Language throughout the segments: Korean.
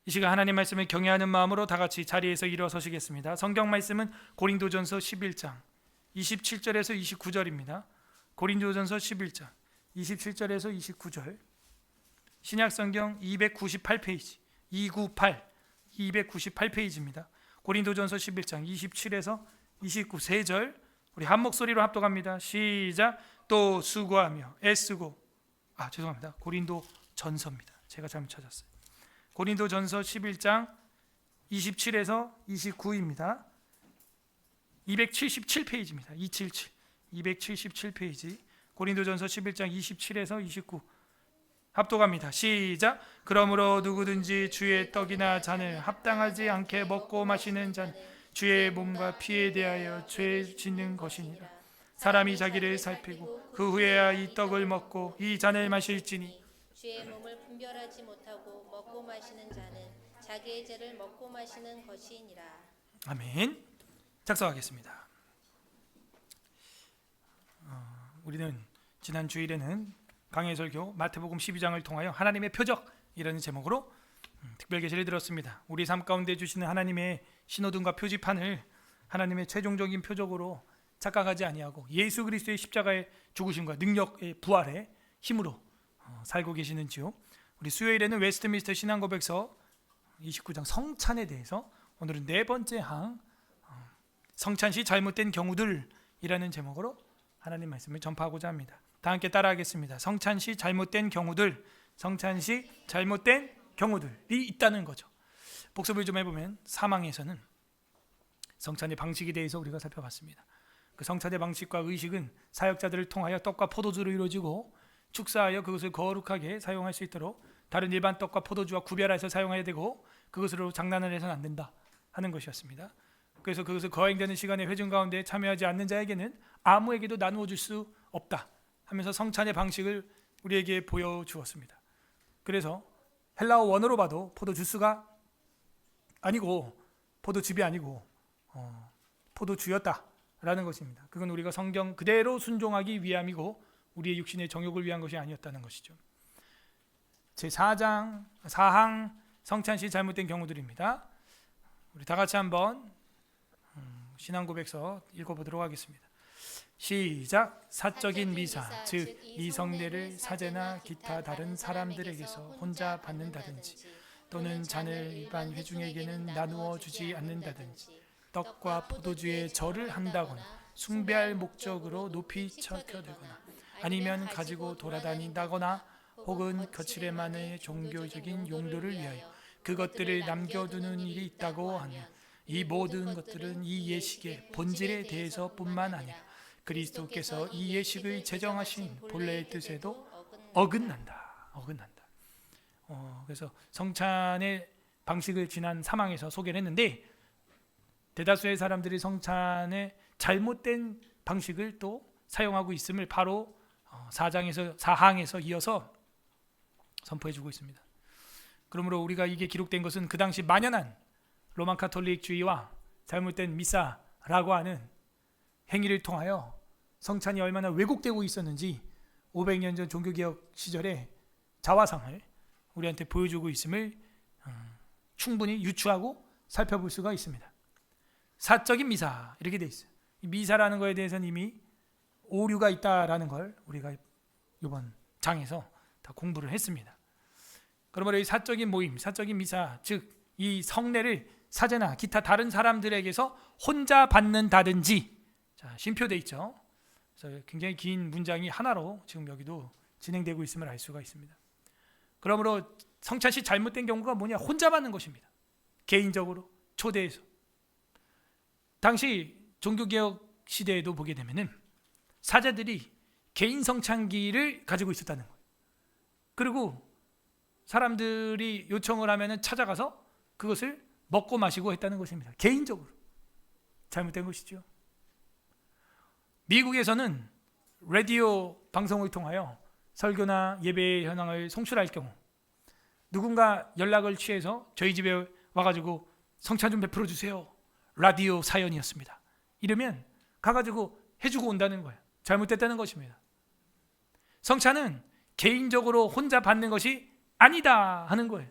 이 시간 하나님 말씀을 경외하는 마음으로 다 같이 자리에서 일어서시겠습니다. 성경 말씀은 고린도전서 11장 27절에서 29절입니다. 고린도전서 11장 27절에서 29절, 신약성경 298페이지 298페이지입니다. 고린도전서 11장 27에서 29 3절 우리 한 목소리로 합독합니다. 시작. 또 수고하며 애쓰고 죄송합니다. 고린도전서입니다. 제가 잘못 찾았어요. 고린도전서 11장 27에서 29입니다. 277페이지입니다. 277페이지 고린도전서 11장 27에서 29 합독합니다. 시작. 그러므로 누구든지 주의 떡이나 잔을 합당하지 않게 먹고 마시는 자는 주의 몸과 피에 대하여 죄 짓는 것이니라. 사람이 자기를 살피고 그 후에야 이 떡을 먹고 이 잔을 마실지니 주의 몸을 분별하지 못하고 먹고 마시는 자는 자기의 죄를 먹고 마시는 것이니라. 아멘. 작성하겠습니다. 우리는 지난 주일에는 강해설교 마태복음 12장을 통하여 하나님의 표적이라는 제목으로 특별 계시를 들었습니다. 우리 삶 가운데 주시는 하나님의 신호등과 표지판을 하나님의 최종적인 표적으로 착각하지 아니하고 예수 그리스도의 십자가의 죽으심과 능력의 부활의 힘으로 살고 계시는지요. 우리 수요일에는 웨스트민스터 신앙고백서 29장 성찬에 대해서 오늘은 네 번째 항 성찬시 잘못된 경우들이라는 제목으로 하나님 말씀을 전파하고자 합니다. 다 함께 따라하겠습니다. 성찬시 잘못된 경우들, 성찬시 잘못된 경우들이 있다는 거죠. 복습을 좀 해보면 사망에서는 성찬의 방식에 대해서 우리가 살펴봤습니다. 그 성찬의 방식과 의식은 사역자들을 통하여 떡과 포도주로 이루어지고 축사하여 그것을 거룩하게 사용할 수 있도록 다른 일반 떡과 포도주와 구별해서 사용해야 되고 그것으로 장난을 해서는 안 된다 하는 것이었습니다. 그래서 그것을 거행되는 시간에 회중 가운데 참여하지 않는 자에게는 아무에게도 나누어 줄 수 없다 하면서 성찬의 방식을 우리에게 보여주었습니다. 그래서 헬라어 원어로 봐도 포도주스가 아니고 포도즙이 아니고 포도주였다라는 것입니다. 그건 우리가 성경 그대로 순종하기 위함이고 우리의 육신의 정욕을 위한 것이 아니었다는 것이죠. 제4장 4항 성찬시 잘못된 경우들입니다. 우리 다 같이 한번 신앙고백서 읽어보도록 하겠습니다. 시작. 사적인 미사, 즉 이 성례를 사제나 기타 다른 사람들에게서 혼자 받는다든지 또는 잔을 일반 회중에게는 나누어 주지 않는다든지 떡과 포도주에 절을 한다거나 숭배할 목적으로 높이 쳐들거나 아니면 가지고 돌아다닌다거나 혹은 거칠에만의 종교적인 용도를 위하여 그것들을 남겨두는 일이 있다고 하면 이 모든 것들은 이 예식의 본질에 대해서뿐만 아니라 그리스도께서 이 예식을 제정하신 본래의 뜻에도 어긋난다. 그래서 성찬의 방식을 지난 사망에서 소개를 했는데 대다수의 사람들이 성찬의 잘못된 방식을 또 사용하고 있음을 바로 4항에서 이어서 선포해주고 있습니다. 그러므로 우리가 이게 기록된 것은 그 당시 만연한 로만 카톨릭주의와 잘못된 미사라고 하는 행위를 통하여 성찬이 얼마나 왜곡되고 있었는지 500년 전 종교개혁 시절의 자화상을 우리한테 보여주고 있음을 충분히 유추하고 살펴볼 수가 있습니다. 사적인 미사 이렇게 돼 있어요. 이 미사라는 거에 대해서는 이미 오류가 있다라는 걸 우리가 이번 장에서 다 공부를 했습니다. 그러므로 이 사적인 모임, 사적인 미사, 즉 이 성례를 사제나 기타 다른 사람들에게서 혼자 받는다든지, 자, 쉼표돼 있죠. 그래서 굉장히 긴 문장이 하나로 지금 여기도 진행되고 있음을 알 수가 있습니다. 그러므로 성찬시 잘못된 경우가 뭐냐? 혼자 받는 것입니다. 개인적으로 초대해서. 당시 종교개혁 시대에도 보게 되면은 사제들이 개인 성찬기를 가지고 있었다는 거예요. 그리고 사람들이 요청을 하면은 찾아가서 그것을 먹고 마시고 했다는 것입니다. 개인적으로. 잘못된 것이죠. 미국에서는 라디오 방송을 통하여 설교나 예배 현황을 송출할 경우 누군가 연락을 취해서 저희 집에 와가지고 성찬 좀 베풀어 주세요. 라디오 사연이었습니다. 이러면 가가지고 해주고 온다는 거예요. 잘못됐다는 것입니다. 성찬은 개인적으로 혼자 받는 것이 아니다 하는 거예요.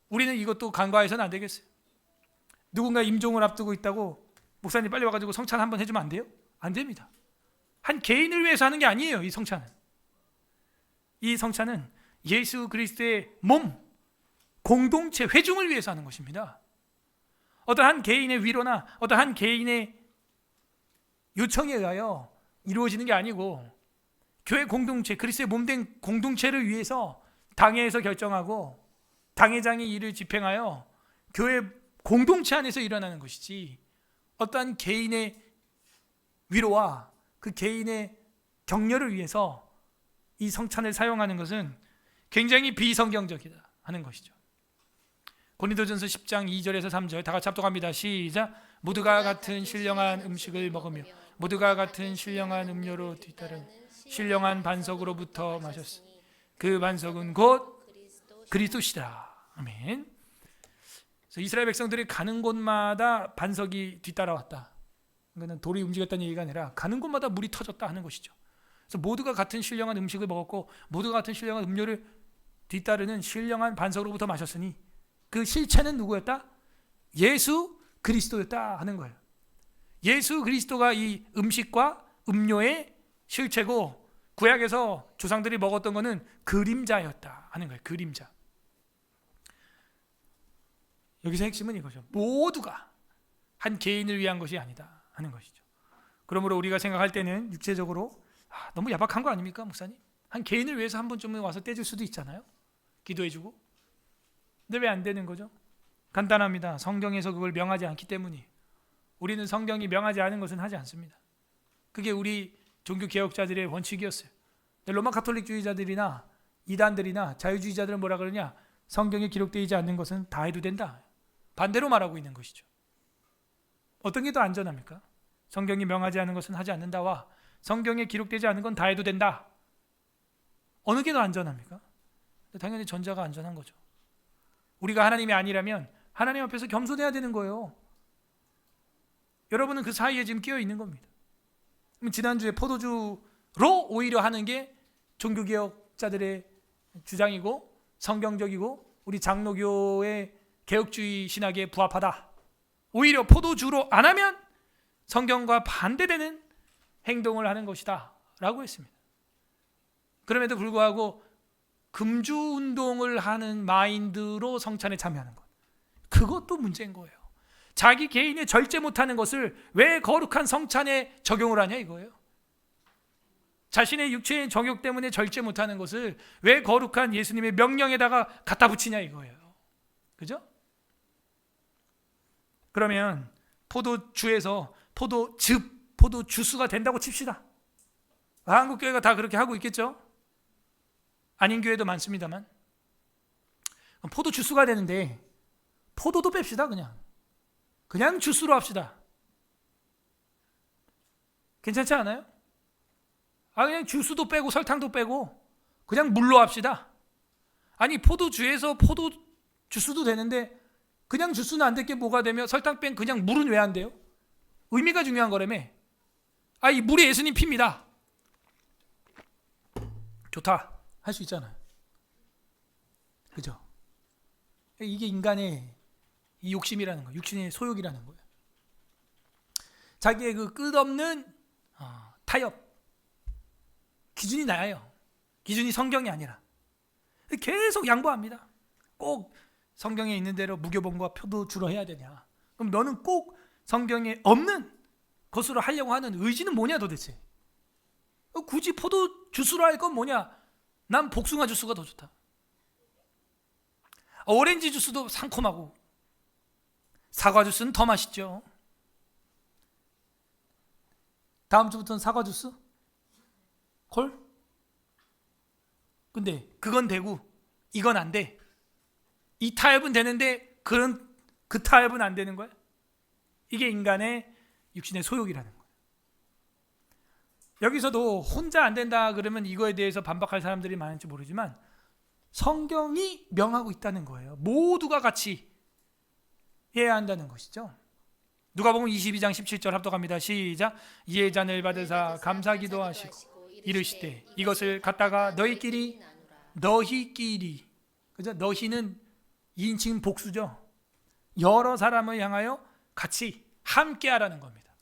우리는 이것도 간과해서는 안 되겠어요. 누군가 임종을 앞두고 있다고 목사님 빨리 와가지고 성찬 한번 해주면 안 돼요? 안 됩니다. 한 개인을 위해서 하는 게 아니에요. 이 성찬은. 이 성찬은 예수 그리스도의 몸, 공동체, 회중을 위해서 하는 것입니다. 어떠한 개인의 위로나 어떠한 개인의 요청에 의하여 이루어지는 게 아니고 교회 공동체, 그리스도의 몸된 공동체를 위해서 당회에서 결정하고 당회장이 이를 집행하여 교회 공동체 안에서 일어나는 것이지, 어떠한 개인의 위로와 그 개인의 격려를 위해서 이 성찬을 사용하는 것은 굉장히 비성경적이다 하는 것이죠. 고린도전서 10장 2절에서 3절 다 같이 합독합니다. 시작. 모두가 같은 신령한 음식을 먹으며 모두가 같은 신령한 음료로 뒤따른 신령한 반석으로부터 마셨으니 그 반석은 곧 그리스도시라. 아멘. 그래서 이스라엘 백성들이 가는 곳마다 반석이 뒤따라왔다. 이거는 돌이 움직였다는 얘기가 아니라 가는 곳마다 물이 터졌다 하는 것이죠. 그래서 모두가 같은 신령한 음식을 먹었고 모두가 같은 신령한 음료를 뒤따르는 신령한 반석으로부터 마셨으니 그 실체는 누구였다? 예수 그리스도였다 하는 거예요. 예수 그리스도가 이 음식과 음료의 실체고, 구약에서 조상들이 먹었던 것은 그림자였다 하는 거예요. 그림자. 여기서 핵심은 이거죠. 모두가 한 개인을 위한 것이 아니다 하는 것이죠. 그러므로 우리가 생각할 때는 육체적으로 너무 야박한 거 아닙니까, 목사님? 한 개인을 위해서 한 번쯤은 와서 떼줄 수도 있잖아요. 기도해주고. 근데 왜 안 되는 거죠? 간단합니다. 성경에서 그걸 명하지 않기 때문이에요. 우리는 성경이 명하지 않은 것은 하지 않습니다. 그게 우리 종교 개혁자들의 원칙이었어요. 로마 카톨릭주의자들이나 이단들이나 자유주의자들은 뭐라 그러냐? 성경에 기록되어 있지 않는 것은 다 해도 된다. 반대로 말하고 있는 것이죠. 어떤 게 더 안전합니까? 성경이 명하지 않은 것은 하지 않는다와 성경에 기록되지 않은 건 다 해도 된다. 어느 게 더 안전합니까? 당연히 전자가 안전한 거죠. 우리가 하나님이 아니라면 하나님 앞에서 겸손해야 되는 거예요. 여러분은 그 사이에 지금 끼어 있는 겁니다. 지난주에 포도주로 오히려 하는 게 종교개혁자들의 주장이고 성경적이고 우리 장로교의 개혁주의 신학에 부합하다. 오히려 포도주로 안 하면 성경과 반대되는 행동을 하는 것이다 라고 했습니다. 그럼에도 불구하고 금주운동을 하는 마인드로 성찬에 참여하는 것, 그것도 문제인 거예요. 자기 개인의 절제 못하는 것을 왜 거룩한 성찬에 적용을 하냐 이거예요. 자신의 육체의 정욕 때문에 절제 못하는 것을 왜 거룩한 예수님의 명령에다가 갖다 붙이냐 이거예요. 그죠? 그러면 포도주에서 포도주스가 된다고 칩시다. 한국 교회가 다 그렇게 하고 있겠죠? 아닌 교회도 많습니다만, 포도주스가 되는데 포도도 뺍시다. 그냥 주스로 합시다. 괜찮지 않아요? 그냥 주스도 빼고 설탕도 빼고 그냥 물로 합시다. 아니 포도주에서 포도주스도 되는데 그냥 주스는 안 될 게 뭐가 되며 설탕 뺀 그냥 물은 왜 안 돼요? 의미가 중요한 거라며. 이 물이 예수님 피입니다. 좋다 할 수 있잖아요. 그죠? 이게 인간의 이 욕심이라는 거예요. 육신의 소욕이라는 거예요. 자기의 그 끝없는 타협. 기준이 나예요. 기준이 성경이 아니라. 계속 양보합니다. 꼭 성경에 있는 대로 무교본과 표도주로 해야 되냐. 그럼 너는 꼭 성경에 없는 것으로 하려고 하는 의지는 뭐냐 도대체. 굳이 포도 주스로 할 건 뭐냐. 난 복숭아 주스가 더 좋다. 오렌지 주스도 상콤하고 사과 주스는 더 맛있죠. 다음 주부터는 사과 주스? 콜? 근데 그건 되고 이건 안 돼. 이 타협은 되는데 그 타협은 안 되는 거야? 이게 인간의 육신의 소욕이라는 거예요. 여기서도 혼자 안 된다 그러면 이거에 대해서 반박할 사람들이 많을지 모르지만 성경이 명하고 있다는 거예요. 모두가 같이 해야 한다는 것이죠. 누가복음 22장 17절 합독합니다. 시작. 이에 잔을 받으사 감사기도 하시고 이르시되 이것을 갖다가 너희끼리 그죠? 너희는 2인칭 복수죠. 여러 사람을 향하여 같이 함께하라는 겁니다.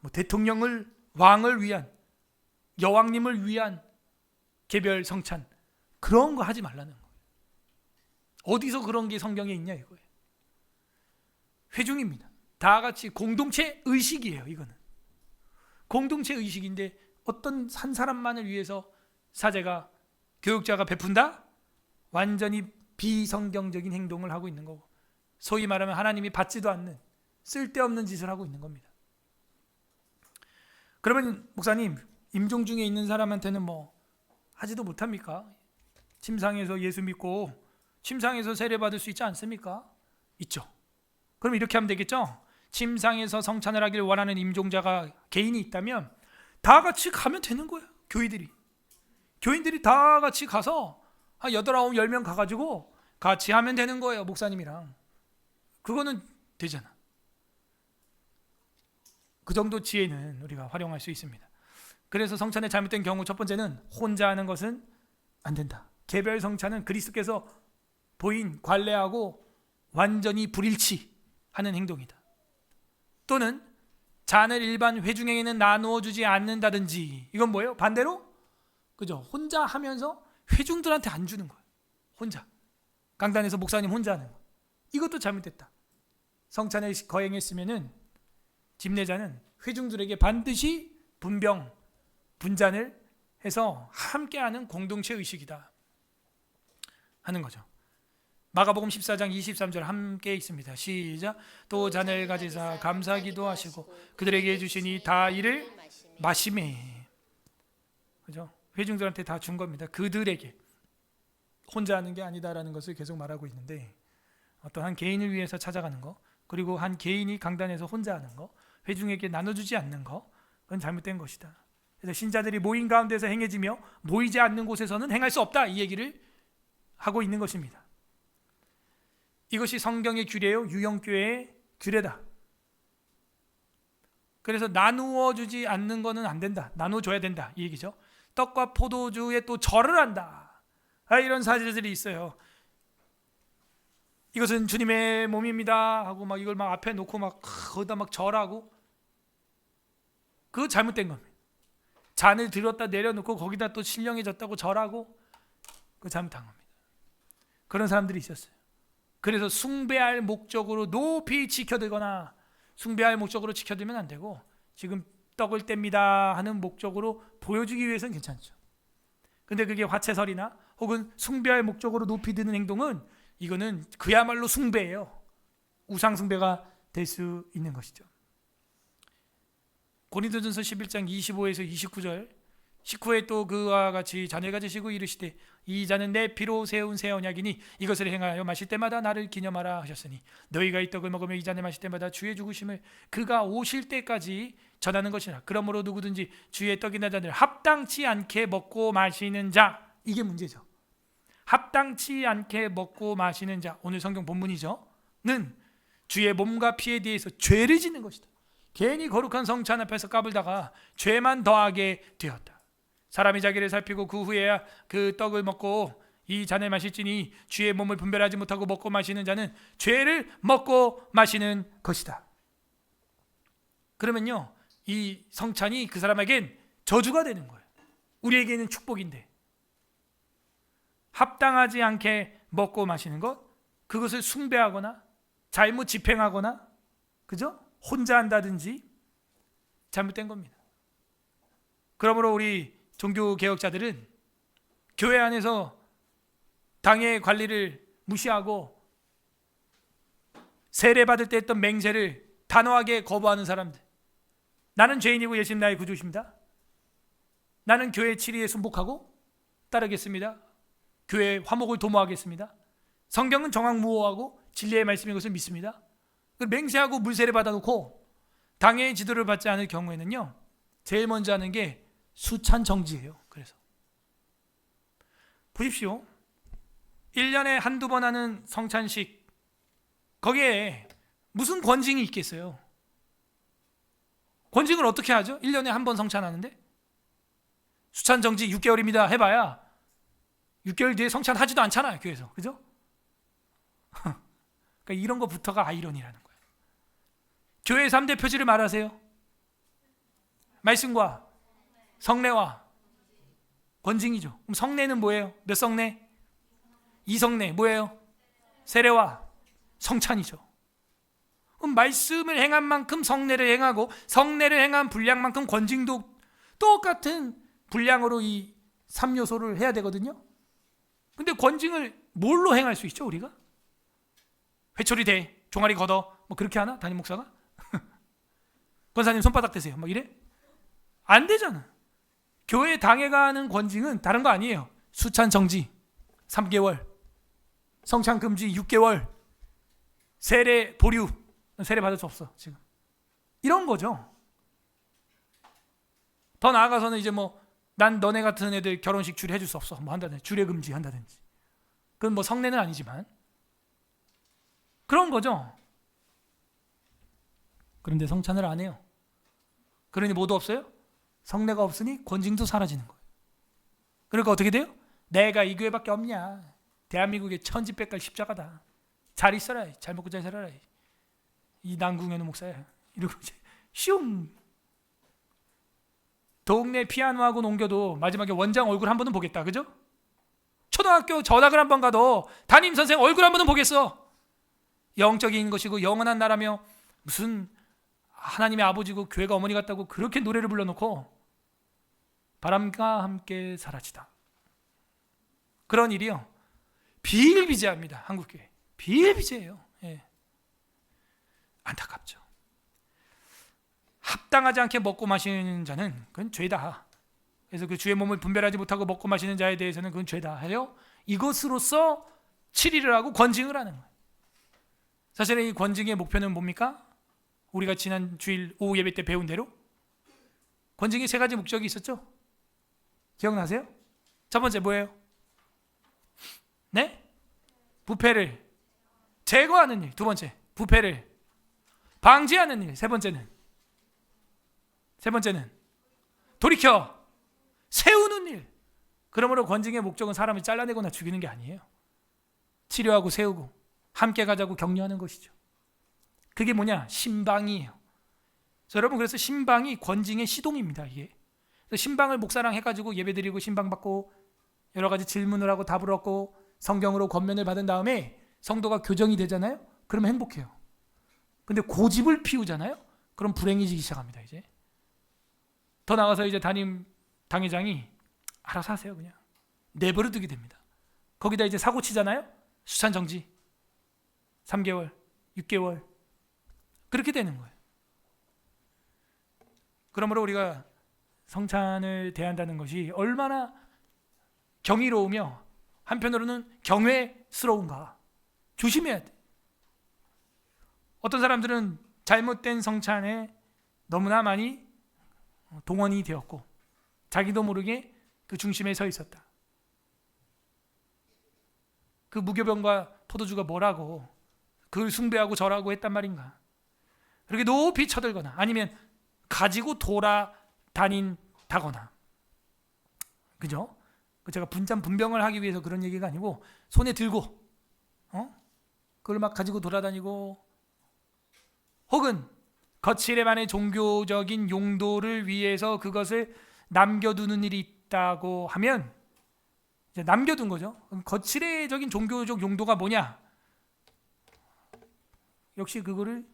뭐 대통령을 왕을 위한 여왕님을 위한 개별 성찬 그런 거 하지 말라는 거예요. 어디서 그런 게 성경에 있냐 이거예요. 회중입니다. 다 같이 공동체 의식이에요. 이거는 공동체 의식인데 어떤 한 사람만을 위해서 사제가 교육자가 베푼다? 완전히 비성경적인 행동을 하고 있는 거고, 소위 말하면 하나님이 받지도 않는 쓸데없는 짓을 하고 있는 겁니다. 그러면 목사님, 임종 중에 있는 사람한테는 뭐 하지도 못합니까? 침상에서 예수 믿고 침상에서 세례 받을 수 있지 않습니까? 있죠. 그럼 이렇게 하면 되겠죠? 침상에서 성찬을 하길 원하는 임종자가 개인이 있다면 다 같이 가면 되는 거예요. 교인들이 다 같이 가서 한 8, 9, 10명 가가지고 같이 하면 되는 거예요. 목사님이랑. 그거는 되잖아. 그 정도 지혜는 우리가 활용할 수 있습니다. 그래서 성찬에 잘못된 경우 첫 번째는 혼자 하는 것은 안 된다. 개별 성찬은 그리스도께서 보인 관례하고 완전히 불일치하는 행동이다. 또는 잔을 일반 회중에게는 나누어 주지 않는다든지, 이건 뭐예요? 반대로 그죠? 혼자 하면서 회중들한테 안 주는 거예요. 혼자 강단에서 목사님 혼자 하는 거, 이것도 잘못됐다. 성찬에 거행했으면은 집례자는 회중들에게 반드시 분잔을 해서 함께하는 공동체 의식이다 하는 거죠. 마가복음 14장 23절 함께 있습니다. 시작. 또 잔을 가지사 감사기도 하시고 그들에게 주시니 다 이를 마시매. 그죠? 회중들한테 다 준 겁니다. 그들에게. 혼자 하는 게 아니다라는 것을 계속 말하고 있는데, 어떤 한 개인을 위해서 찾아가는 거, 그리고 한 개인이 강단에서 혼자 하는 거, 회중에게 나눠주지 않는 거, 그건 잘못된 것이다. 그래서 신자들이 모인 가운데서 행해지며 모이지 않는 곳에서는 행할 수 없다, 이 얘기를 하고 있는 것입니다. 이것이 성경의 규례요, 유형교회의 규례다. 그래서 나누어 주지 않는 것은 안 된다, 나눠줘야 된다, 이 얘기죠. 떡과 포도주에 또 절을 한다, 이런 사제들이 있어요. 이것은 주님의 몸입니다 하고 막 이걸 막 앞에 놓고 막 거기다 막 절하고, 그거 잘못된 겁니다. 잔을 들었다 내려놓고 거기다 또 신령해졌다고 절하고, 그거 잘못한 겁니다. 그런 사람들이 있었어요. 그래서 숭배할 목적으로 높이 지켜들거나, 숭배할 목적으로 지켜들면 안 되고, 지금 떡을 뗍니다 하는 목적으로 보여주기 위해서는 괜찮죠. 근데 그게 화채설이나 혹은 숭배할 목적으로 높이 드는 행동은, 이거는 그야말로 숭배예요. 우상 숭배가 될 수 있는 것이죠. 고린도전서 11장 25에서 29절, 식후에 또 그와 같이 잔을 가지시고 이르시되 이 잔은 내 피로 세운 새 언약이니 이것을 행하여 마실 때마다 나를 기념하라 하셨으니 너희가 이 떡을 먹으며 이 잔을 마실 때마다 주의 죽으심을 그가 오실 때까지 전하는 것이라. 그러므로 누구든지 주의 떡이나 잔을 합당치 않게 먹고 마시는 자, 이게 문제죠. 합당치 않게 먹고 마시는 자, 오늘 성경 본문이죠, 는 주의 몸과 피에 대해서 죄를 짓는 것이다. 괜히 거룩한 성찬 앞에서 까불다가 죄만 더하게 되었다. 사람이 자기를 살피고 그 후에야 그 떡을 먹고 이 잔을 마실지니 주의 몸을 분별하지 못하고 먹고 마시는 자는 죄를 먹고 마시는 것이다. 그러면요, 이 성찬이 그 사람에겐 저주가 되는 거예요. 우리에게는 축복인데, 합당하지 않게 먹고 마시는 것, 그것을 숭배하거나 잘못 집행하거나, 그죠? 혼자 한다든지 잘못된 겁니다. 그러므로 우리 종교개혁자들은 교회 안에서 당의 관리를 무시하고 세례받을 때 했던 맹세를 단호하게 거부하는 사람들, 나는 죄인이고 예수님 나의 구주십니다, 나는 교회 치리에 순복하고 따르겠습니다, 교회 화목을 도모하겠습니다, 성경은 정확무오하고 진리의 말씀인 것을 믿습니다, 맹세하고 물세례 받아놓고 당의 지도를 받지 않을 경우에는요, 제일 먼저 하는 게 수찬 정지예요. 그래서 보십시오, 1년에 한두 번 하는 성찬식, 거기에 무슨 권징이 있겠어요? 권징을 어떻게 하죠? 1년에 한 번 성찬하는데 수찬 정지 6개월입니다 해봐야 6개월 뒤에 성찬하지도 않잖아요, 교회에서. 그죠? 그러니까 이런 거부터가 아이러니라는 거예요. 교회 3대 표지를 말하세요. 말씀과 성례와 권징이죠. 그럼 성례는 뭐예요? 몇 성례? 2성례 뭐예요? 세례와 성찬이죠. 그럼 말씀을 행한 만큼 성례를 행하고 성례를 행한 분량만큼 권징도 똑같은 분량으로 이 3요소를 해야 되거든요. 근데 권징을 뭘로 행할 수 있죠, 우리가? 회초리 대, 종아리 걷어, 뭐 그렇게 하나? 담임 목사가? 권사님 손바닥 대세요, 막 이래? 안 되잖아. 교회 당회가 하는 권징은 다른 거 아니에요. 수찬 정지 3개월, 성찬 금지 6개월, 세례 보류, 세례 받을 수 없어 지금. 이런 거죠. 더 나아가서는 이제 뭐 난 너네 같은 애들 결혼식 주례 해줄 수 없어 뭐 한다든지, 주례 금지 한다든지. 그건 뭐 성례는 아니지만 그런 거죠. 그런데 성찬을 안 해요. 그러니 뭐도 없어요? 성례가 없으니 권징도 사라지는 거예요. 그러니까 어떻게 돼요? 내가 이 교회밖에 없냐, 대한민국의 천지백갈 십자가다, 잘 있어라, 잘 먹고 잘 살아라, 이 난궁에는 목사야, 이러고 이제 슝. 동네 피아노 학원 옮겨도 마지막에 원장 얼굴 한 번은 보겠다, 그죠? 초등학교 전학을 한 번 가도 담임 선생 얼굴 한 번은 보겠어. 영적인 것이고 영원한 나라며 무슨 하나님의 아버지고 교회가 어머니 같다고 그렇게 노래를 불러놓고 바람과 함께 사라지다. 그런 일이요, 비일비재합니다. 한국교회 비일비재예요. 예. 안타깝죠. 합당하지 않게 먹고 마시는 자는 그건 죄다. 그래서 그 주의 몸을 분별하지 못하고 먹고 마시는 자에 대해서는 그건 죄다 하여 이것으로써 치리를 하고 권징을 하는 거예요. 사실은 이 권징의 목표는 뭡니까? 우리가 지난 주일 오후 예배 때 배운 대로 권징이 3가지 목적이 있었죠. 기억나세요? 첫 번째 뭐예요? 네? 부패를 제거하는 일. 두 번째, 부패를 방지하는 일. 세 번째는 돌이켜 세우는 일. 그러므로 권징의 목적은 사람을 잘라내거나 죽이는 게 아니에요. 치료하고 세우고 함께 가자고 격려하는 것이죠. 그게 뭐냐? 신방이에요. 여러분, 그래서 신방이 권징의 시동입니다. 이게. 그래서 신방을 목사랑 해가지고 예배드리고 신방 받고 여러 가지 질문을 하고 답을 얻고 성경으로 권면을 받은 다음에 성도가 교정이 되잖아요. 그러면 행복해요. 근데 고집을 피우잖아요. 그럼 불행해지기 시작합니다. 이제 더 나가서 이제 담임 당회장이 알아서 하세요, 그냥 내버려 두게 됩니다. 거기다 이제 사고 치잖아요. 수찬 정지 3개월, 6개월 그렇게 되는 거예요. 그러므로 우리가 성찬을 대한다는 것이 얼마나 경이로우며 한편으로는 경외스러운가 조심해야 돼. 어떤 사람들은 잘못된 성찬에 너무나 많이 동원이 되었고 자기도 모르게 그 중심에 서 있었다. 그 무교병과 포도주가 뭐라고 그걸 숭배하고 절하고 했단 말인가. 그렇게 높이 쳐들거나 아니면 가지고 돌아다닌다거나, 그죠? 제가 분잔분병을 하기 위해서 그런 얘기가 아니고 손에 들고 그걸 막 가지고 돌아다니고, 혹은 거칠에만의 종교적인 용도를 위해서 그것을 남겨두는 일이 있다고 하면 이제 남겨둔 거죠. 거칠애적인 종교적 용도가 뭐냐? 역시 그거를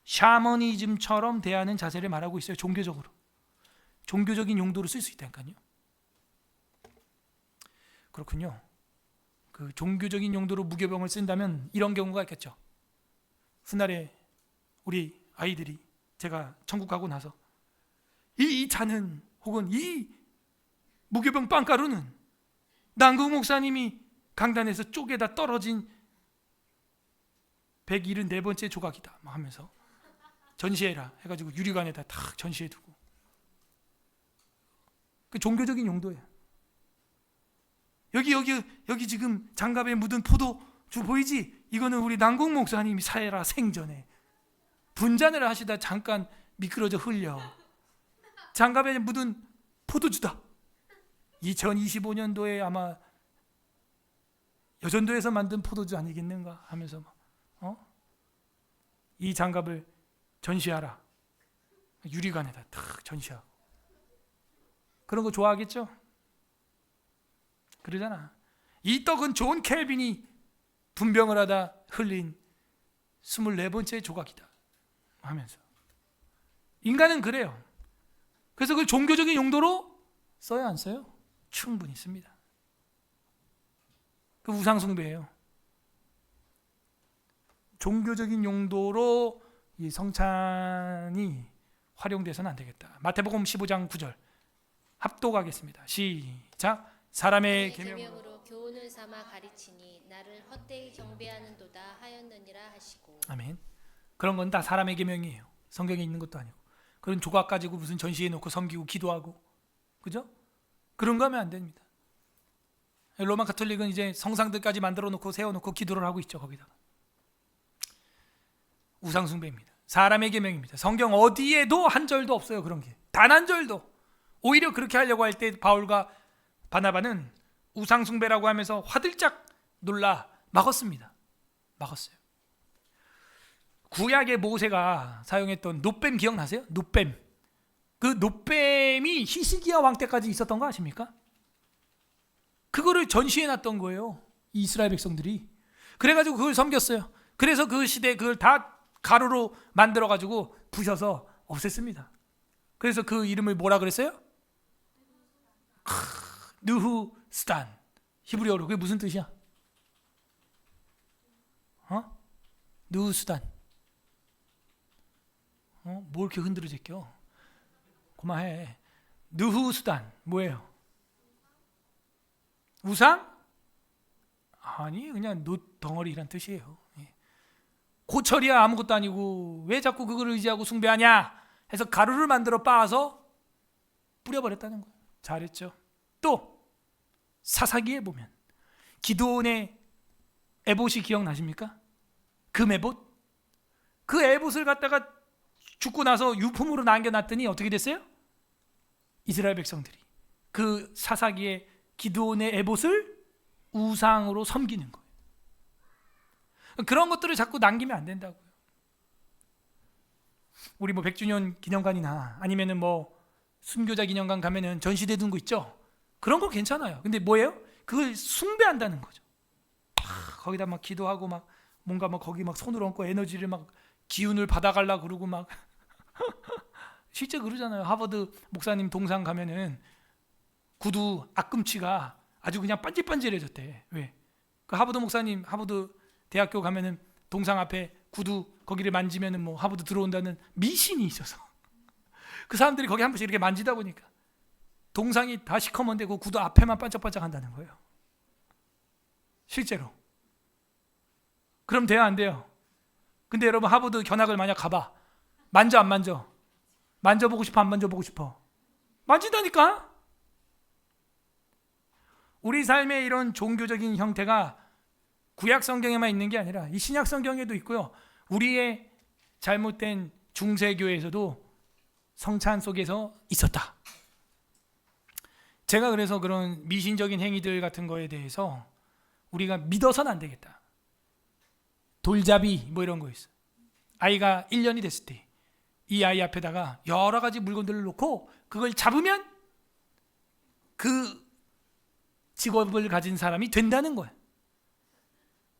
샤머니즘처럼 대하는 자세를 말하고 있어요. 종교적으로. 종교적인 용도로 쓸 수 있다니까요. 그렇군요. 그 종교적인 용도로 무교병을 쓴다면 이런 경우가 있겠죠. 훗날에 우리 아이들이 제가 천국 가고 나서 이 잔은 혹은 이 무교병 빵가루는 난국 목사님이 강단에서 쪼개다 떨어진 174번째 조각이다 막 하면서 전시해라 해가지고 유리관에다 탁 전시해두고. 그 종교적인 용도예요. 여기 지금 장갑에 묻은 포도주 보이지? 이거는 우리 난국 목사님이 살아 생전에 분잔을 하시다 잠깐 미끄러져 흘려 장갑에 묻은 포도주다. 2025년도에 아마 여전도에서 만든 포도주 아니겠는가 하면서 이 장갑을 전시하라. 유리관에다 탁 전시하고. 그런 거 좋아하겠죠? 그러잖아. 이 떡은 존 켈빈이 분병을 하다 흘린 24번째 조각이다 하면서. 인간은 그래요. 그래서 그걸 종교적인 용도로 써야 안 써요? 충분히 씁니다. 그 우상숭배예요. 종교적인 용도로 이 성찬이 활용돼서는 안 되겠다. 마태복음 15장 9절 합독하겠습니다. 시작. 사람의 계명으로 교훈을 삼아 가르치니 나를 헛되이 경배하는도다 하였느니라 하시고. 아멘. 그런 건 다 사람의 계명이에요. 성경에 있는 것도 아니고. 그런 조각 가지고 무슨 전시해 놓고 섬기고 기도하고, 그죠? 그런 거 하면 안 됩니다. 로마 가톨릭은 이제 성상들까지 만들어 놓고 세워 놓고 기도를 하고 있죠. 거기다가 우상숭배입니다. 사람의 계명입니다. 성경 어디에도 한 절도 없어요. 그런 게 단 한 절도. 오히려 그렇게 하려고 할 때 바울과 바나바는 우상숭배라고 하면서 화들짝 놀라 막았습니다. 막았어요. 구약의 모세가 사용했던 놋뱀 기억나세요? 놋뱀. 그 놋뱀이 히스기야 왕 때까지 있었던 거 아십니까? 그거를 전시해 놨던 거예요. 이스라엘 백성들이. 그래가지고 그걸 섬겼어요. 그래서 그 시대에 그걸 다 가루로 만들어가지고 부셔서 없앴습니다. 그래서 그 이름을 뭐라 그랬어요? 느후스단. 히브리어로. 그게 무슨 뜻이야? 느후스단. 뭐 이렇게 흔들어 제껴? 그만해. 느후스단 뭐예요? 우상? 아니, 그냥 놋 덩어리란 뜻이에요. 고철이야 아무것도 아니고 왜 자꾸 그걸 의지하고 숭배하냐 해서 가루를 만들어 빻아서 뿌려버렸다는 거예요. 잘했죠. 또 사사기에 보면 기드온의 에봇이 기억나십니까? 금에봇. 그 에봇을 갖다가 죽고 나서 유품으로 남겨놨더니 어떻게 됐어요? 이스라엘 백성들이 그 사사기에 기드온의 에봇을 우상으로 섬기는 거예요. 그런 것들을 자꾸 남기면 안 된다고요. 우리 뭐 100주년 기념관이나 아니면은 뭐 순교자 기념관 가면은 전시돼 둔 거 있죠? 그런 거 괜찮아요. 근데 뭐예요? 그걸 숭배한다는 거죠. 거기다 막 기도하고 막 뭔가 막 거기 막 손을 얹고 에너지를 막 기운을 받아가려고 그러고 막 실제 그러잖아요. 하버드 목사님 동상 가면은 구두 앞꿈치가 아주 그냥 반질반질해졌대. 왜? 그 하버드 목사님 하버드 대학교 가면은 동상 앞에 구두 거기를 만지면은 뭐 하버드 들어온다는 미신이 있어서 그 사람들이 거기 한 번씩 이렇게 만지다 보니까 동상이 다 시커먼데 그 구두 앞에만 반짝반짝 한다는 거예요. 실제로. 그럼 돼요, 안 돼요? 근데 여러분 하버드 견학을 만약 가봐. 만져, 안 만져? 만져보고 싶어, 안 만져보고 싶어? 만진다니까? 우리 삶의 이런 종교적인 형태가 구약 성경에만 있는 게 아니라 이 신약 성경에도 있고요. 우리의 잘못된 중세교회에서도 성찬 속에서 있었다. 제가 그래서 그런 미신적인 행위들 같은 거에 대해서 우리가 믿어서는 안 되겠다. 돌잡이 뭐 이런 거 있어. 아이가 1년이 됐을 때 이 아이 앞에다가 여러 가지 물건들을 놓고 그걸 잡으면 그 직업을 가진 사람이 된다는 거야.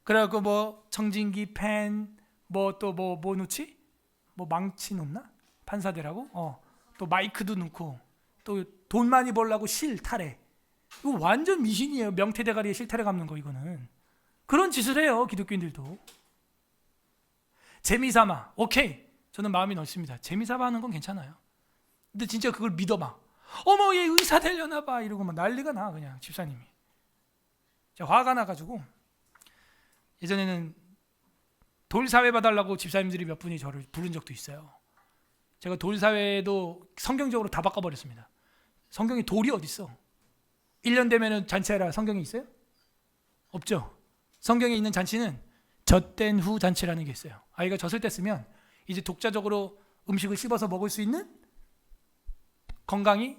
그래갖고 뭐 청진기, 펜, 뭐 또 뭐 놓지? 뭐 망치 놓나? 판사대라고? 또 마이크도 놓고 또 돈 많이 벌려고 실타래. 이거 완전 미신이에요. 명태대가리에 실타래 감는 거 이거는. 그런 짓을 해요. 기독교인들도. 재미삼아. 오케이. 저는 마음이 넓습니다. 재미삼아 하는 건 괜찮아요. 근데 진짜 그걸 믿어봐. 어머 얘 의사 되려나 봐 이러고 막 난리가 나 그냥 집사님이. 제가 화가 나가지고 예전에는 돌사회 봐달라고 집사님들이 몇 분이 저를 부른 적도 있어요. 제가 돌사회도 성경적으로 다 바꿔버렸습니다. 성경에 돌이 어딨어? 1년 되면은 잔치하라 성경에 있어요? 없죠. 성경에 있는 잔치는 젖된 후 잔치라는 게 있어요. 아이가 젖을 때 쓰면 이제 독자적으로 음식을 씹어서 먹을 수 있는 건강이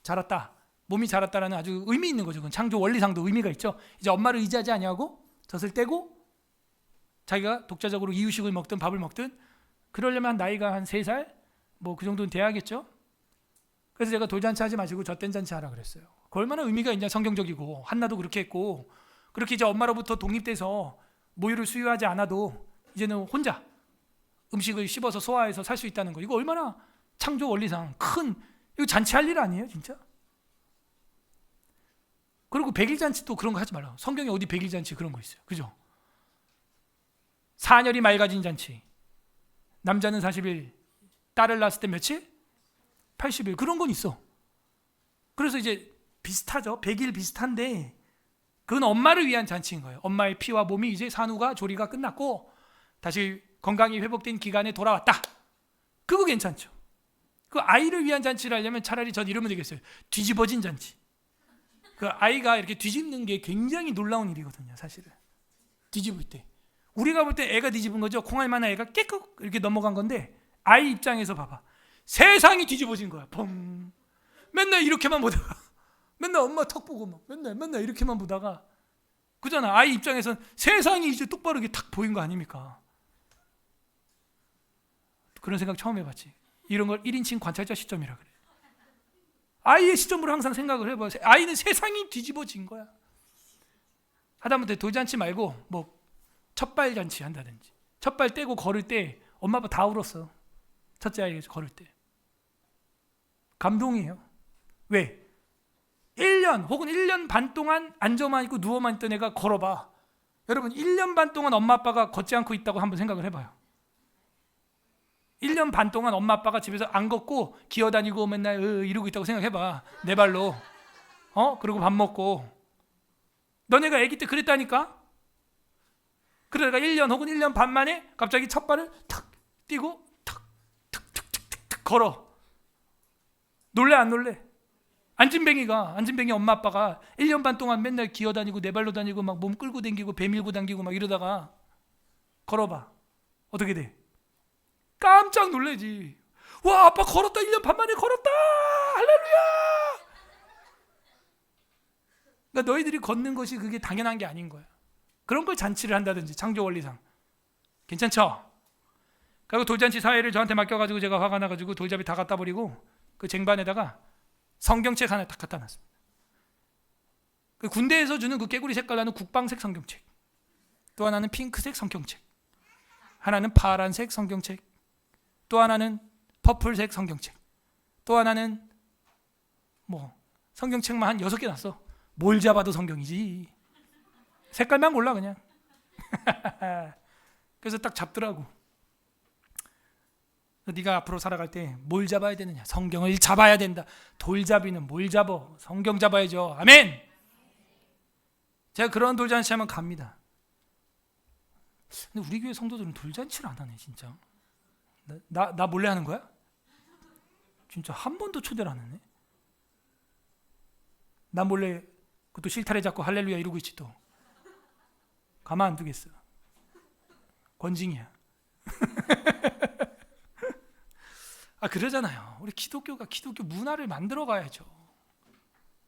자랐다. 몸이 자랐다라는 아주 의미 있는 거죠. 그건 창조 원리상도 의미가 있죠. 이제 엄마를 의지하지 아니하고 젖을 떼고 자기가 독자적으로 이유식을 먹든 밥을 먹든 그러려면 한 나이가 한 3살 뭐 그 정도는 돼야겠죠. 그래서 제가 돌잔치 하지 마시고 젖된 잔치 하라 그랬어요. 그 얼마나 의미가 있냐. 성경적이고 한나도 그렇게 했고 그렇게 이제 엄마로부터 독립돼서 모유를 수유하지 않아도 이제는 혼자 음식을 씹어서 소화해서 살 수 있다는 거. 이거 얼마나 창조 원리상 큰 이거 잔치할 일 아니에요 진짜. 그리고 백일잔치 또 그런 거 하지 말라. 성경에 어디 백일잔치 그런 거 있어요. 그죠? 사녀리 맑아진 잔치. 남자는 40일, 딸을 낳았을 때 며칠? 80일. 그런 건 있어. 그래서 이제 비슷하죠. 100일 비슷한데 그건 엄마를 위한 잔치인 거예요. 엄마의 피와 몸이 이제 산후가 조리가 끝났고 다시 건강이 회복된 기간에 돌아왔다. 그거 괜찮죠. 그 아이를 위한 잔치를 하려면 차라리 전 이러면 되겠어요. 뒤집어진 잔치. 그 아이가 이렇게 뒤집는 게 굉장히 놀라운 일이거든요. 사실은 뒤집을 때 우리가 볼 때 애가 뒤집은 거죠. 콩알만한 애가 깨끗 이렇게 넘어간 건데 아이 입장에서 봐봐. 세상이 뒤집어진 거야. 펑. 맨날 이렇게만 보다가 맨날 엄마 턱 보고 막 맨날 이렇게만 보다가 그잖아. 아이 입장에선 세상이 이제 똑바로 이렇게 탁 보인 거 아닙니까? 그런 생각 처음 해봤지. 이런 걸 1인칭 관찰자 시점이라 그래. 아이의 시점으로 항상 생각을 해봐. 아이는 세상이 뒤집어진 거야. 하다못해 돌잔치 말고 뭐 첫발 잔치 한다든지 첫발 떼고 걸을 때 엄마 아빠 다 울었어. 첫째 아이가 걸을 때 감동이에요. 왜? 1년 혹은 1년 반 동안 앉아만 있고 누워만 있던 애가 걸어봐. 여러분 1년 반 동안 엄마 아빠가 걷지 않고 있다고 한번 생각을 해봐요. 1년 반 동안 엄마 아빠가 집에서 안 걷고 기어다니고 맨날 이러고 있다고 생각해봐. 내 발로. 그리고 밥 먹고. 너네가 아기 때 그랬다니까? 그러다가 1년 혹은 1년 반 만에 갑자기 첫 발을 탁 뛰고 탁 걸어. 놀래 안 놀래? 안진뱅이 엄마 아빠가 1년 반 동안 맨날 기어다니고 내 발로 다니고 막 몸 끌고 다니고 배 밀고 당기고 막 이러다가 걸어봐. 어떻게 돼? 깜짝 놀래지. 와, 아빠 걸었다. 1년 반 만에 걸었다. 할렐루야. 그러니까 너희들이 걷는 것이 그게 당연한 게 아닌 거야. 그런 걸 잔치를 한다든지 창조 원리상 괜찮죠? 그리고 돌잔치 사회를 저한테 맡겨가지고 제가 화가 나가지고 돌잡이 다 갖다 버리고 그 쟁반에다가 성경책 하나 딱 갖다 놨습니다. 그 군대에서 주는 그 깨구리 색깔 나는 국방색 성경책, 또 하나는 핑크색 성경책, 하나는 파란색 성경책, 또 하나는 퍼플색 성경책, 또 하나는 뭐 성경책만 한 6개 놨어. 뭘 잡아도 성경이지. 색깔만 골라 그냥. 그래서 딱 잡더라고. 네가 앞으로 살아갈 때 뭘 잡아야 되느냐? 성경을 잡아야 된다. 돌잡이는 뭘 잡어? 성경 잡아야죠. 아멘. 제가 그런 돌잔치 하면 갑니다. 근데 우리 교회 성도들은 돌잔치를 안 하네 진짜. 나 몰래 하는 거야? 진짜 한 번도 초대를 안 했네. 나 몰래 그것도 실타래 잡고 할렐루야 이러고 있지 또. 가만 안 두겠어. 권징이야. 그러잖아요. 우리 기독교가 기독교 문화를 만들어 가야죠.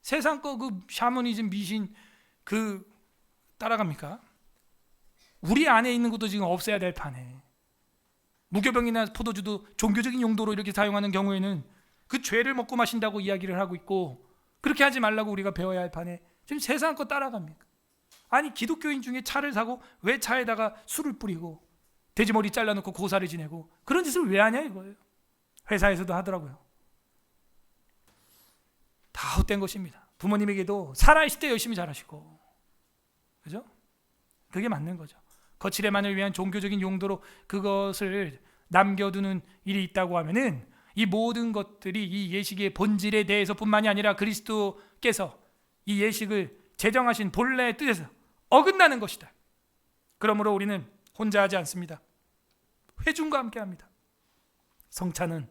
세상 거 그 샤머니즘 미신 그 따라갑니까? 우리 안에 있는 것도 지금 없애야 될 판에. 무교병이나 포도주도 종교적인 용도로 이렇게 사용하는 경우에는 그 죄를 먹고 마신다고 이야기를 하고 있고 그렇게 하지 말라고 우리가 배워야 할 판에 지금 세상 거 따라갑니까? 아니 기독교인 중에 차를 사고 왜 차에다가 술을 뿌리고 돼지머리 잘라놓고 고사를 지내고 그런 짓을 왜 하냐 이거예요. 회사에서도 하더라고요. 다 헛된 것입니다. 부모님에게도 살아있을 때 열심히 잘하시고 그죠? 그게 맞는 거죠. 거칠애만을 위한 종교적인 용도로 그것을 남겨두는 일이 있다고 하면은 이 모든 것들이 이 예식의 본질에 대해서뿐만이 아니라 그리스도께서 이 예식을 제정하신 본래의 뜻에서 어긋나는 것이다. 그러므로 우리는 혼자 하지 않습니다. 회중과 함께 합니다. 성찬은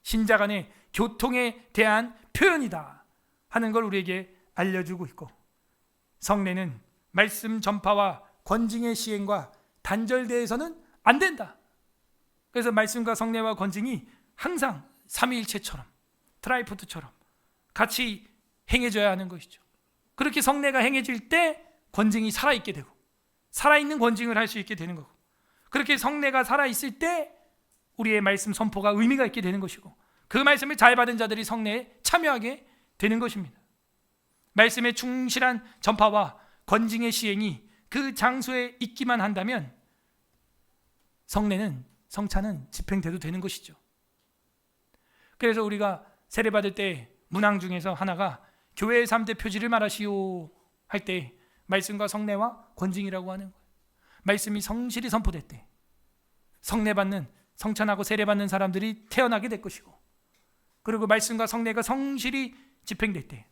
신자 간의 교통에 대한 표현이다 하는 걸 우리에게 알려주고 있고 성례는 말씀 전파와 권징의 시행과 단절되어서는 안 된다. 그래서 말씀과 성례와 권징이 항상 삼위일체처럼 트라이포드처럼 같이 행해져야 하는 것이죠. 그렇게 성례가 행해질 때 권징이 살아있게 되고 살아있는 권징을 할 수 있게 되는 거고, 그렇게 성례가 살아있을 때 우리의 말씀 선포가 의미가 있게 되는 것이고, 그 말씀을 잘 받은 자들이 성례에 참여하게 되는 것입니다. 말씀의 충실한 전파와 권징의 시행이 그 장소에 있기만 한다면 성찬은 집행돼도 되는 것이죠. 그래서 우리가 세례 받을 때 문항 중에서 하나가 교회의 3대 표지를 말하시오 할 때 말씀과 성례와 권징이라고 하는 거예요. 말씀이 성실히 선포될 때 성례 받는, 성찬하고 세례 받는 사람들이 태어나게 될 것이고, 그리고 말씀과 성례가 성실히 집행될 때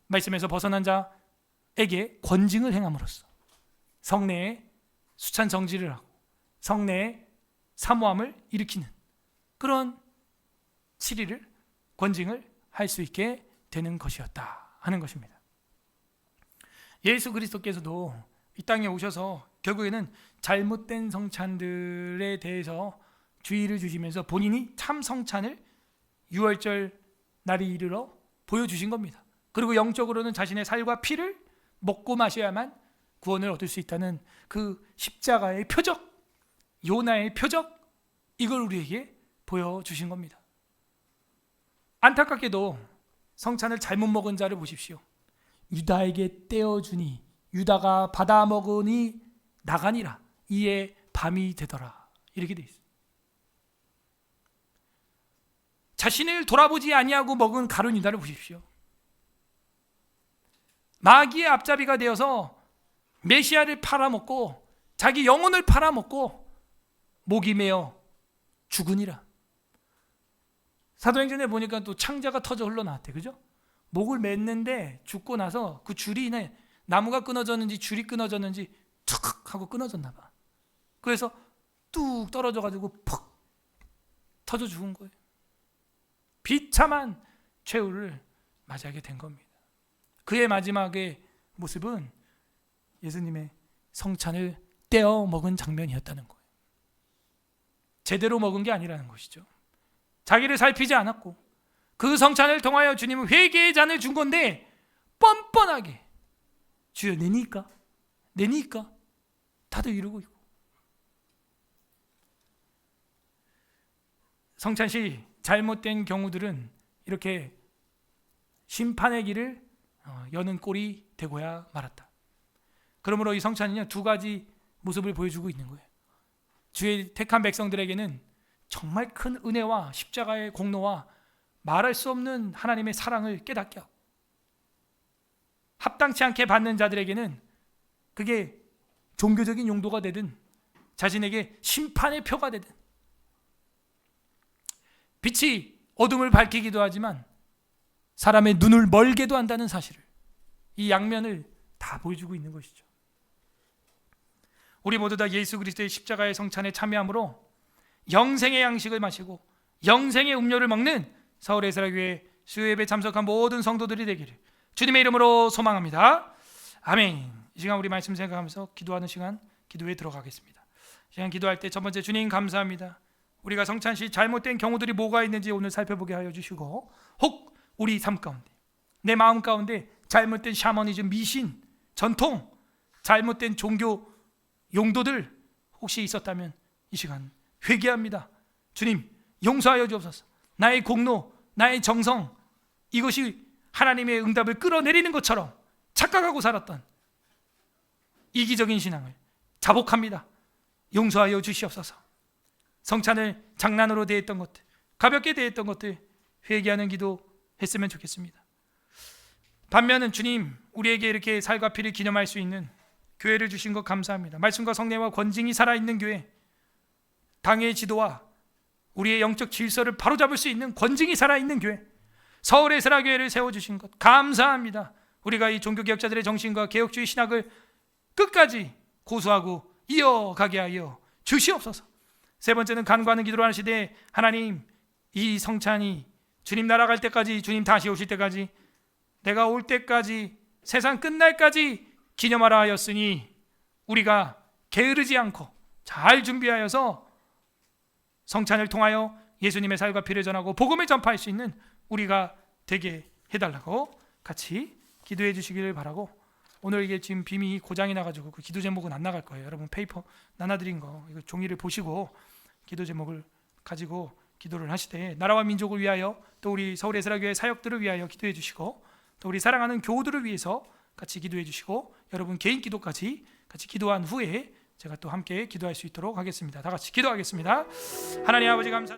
말씀에서 벗어난 자에게 권징을 행함으로써 성례에 수찬 정지를 하고 성례에 사모함을 일으키는 그런 7일을 권징을 할 수 있게 되는 것이었다 하는 것입니다. 예수 그리스도께서도 이 땅에 오셔서 결국에는 잘못된 성찬들에 대해서 주의를 주시면서 본인이 참 성찬을 유월절 날이 이르러 보여주신 겁니다. 그리고 영적으로는 자신의 살과 피를 먹고 마셔야만 구원을 얻을 수 있다는 그 십자가의 표적, 요나의 표적, 이걸 우리에게 보여주신 겁니다. 안타깝게도 성찬을 잘못 먹은 자를 보십시오. 유다에게 떼어주니 유다가 받아 먹으니 나가니라, 이에 밤이 되더라, 이렇게 돼 있어요. 자신을 돌아보지 아니하고 먹은 가룟 유다를 보십시오. 마귀의 앞잡이가 되어서 메시아를 팔아먹고 자기 영혼을 팔아먹고 목이 메어 죽으니라. 사도행전에 보니까 또 창자가 터져 흘러나왔대, 그죠? 목을 맸는데 죽고 나서 그 줄이, 나무가 끊어졌는지 줄이 끊어졌는지 툭 하고 끊어졌나 봐. 그래서 뚝 떨어져 가지고 푹 터져 죽은 거예요. 비참한 최후를 맞이하게 된 겁니다. 그의 마지막의 모습은 예수님의 성찬을 떼어 먹은 장면이었다는 거예요. 제대로 먹은 게 아니라는 것이죠. 자기를 살피지 않았고 그 성찬을 통하여 주님은 회개의 잔을 준 건데 뻔뻔하게 주여 내니까 다들 이러고 있고, 성찬시 잘못된 경우들은 이렇게 심판의 길을 여는 꼴이 되고야 말았다. 그러므로 이 성찬은요, 두 가지 모습을 보여주고 있는 거예요. 주의 택한 백성들에게는 정말 큰 은혜와 십자가의 공로와 말할 수 없는 하나님의 사랑을 깨닫게 하고, 합당치 않게 받는 자들에게는 그게 종교적인 용도가 되든 자신에게 심판의 표가 되든 빛이 어둠을 밝히기도 하지만 사람의 눈을 멀게도 한다는 사실을, 이 양면을 다 보여주고 있는 것이죠. 우리 모두 다 예수 그리스도의 십자가의 성찬에 참여함으로 영생의 양식을 마시고 영생의 음료를 먹는 서울에스라교회 수요예배 참석한 모든 성도들이 되기를 주님의 이름으로 소망합니다. 아멘. 이 시간 우리 말씀 생각하면서 기도하는 시간, 기도에 들어가겠습니다. 이 시간 기도할 때 첫 번째, 주님 감사합니다. 우리가 성찬시 잘못된 경우들이 뭐가 있는지 오늘 살펴보게 하여 주시고, 혹 우리 삶 가운데, 내 마음 가운데 잘못된 샤머니즘, 미신, 전통, 잘못된 종교 용도들 혹시 있었다면 이 시간 회개합니다. 주님 용서하여 주옵소서. 나의 공로, 나의 정성, 이것이 하나님의 응답을 끌어내리는 것처럼 착각하고 살았던 이기적인 신앙을 자복합니다. 용서하여 주시옵소서. 성찬을 장난으로 대했던 것들, 가볍게 대했던 것들 회개하는 기도 했으면 좋겠습니다. 반면은 주님, 우리에게 이렇게 살과 피를 기념할 수 있는 교회를 주신 것 감사합니다. 말씀과 성례와 권징이 살아있는 교회, 당의 지도와 우리의 영적 질서를 바로잡을 수 있는 권징이 살아있는 교회, 서울에스라교회를 세워주신 것 감사합니다. 우리가 이 종교개혁자들의 정신과 개혁주의 신학을 끝까지 고수하고 이어가게 하여 주시옵소서. 세 번째는 간구하는 기도를 하는 시대에 하나님, 이 성찬이 주님 날아갈 때까지, 주님 다시 오실 때까지, 내가 올 때까지, 세상 끝날까지 기념하라 하였으니 우리가 게으르지 않고 잘 준비하여서 성찬을 통하여 예수님의 살과 피를 전하고 복음을 전파할 수 있는 우리가 되게 해달라고 같이 기도해 주시기를 바라고, 오늘 이게 지금 빔이 고장이 나가지고 그 기도 제목은 안 나갈 거예요. 여러분 페이퍼 나눠드린 거 이거 종이를 보시고 기도 제목을 가지고 기도를 하시되 나라와 민족을 위하여 또 우리 서울예술학교의 사역들을 위하여 기도해 주시고 또 우리 사랑하는 교우들을 위해서 같이 기도해 주시고 여러분 개인 기도까지 같이 기도한 후에 제가 또 함께 기도할 수 있도록 하겠습니다. 다 같이 기도하겠습니다. 하나님 아버지 감사.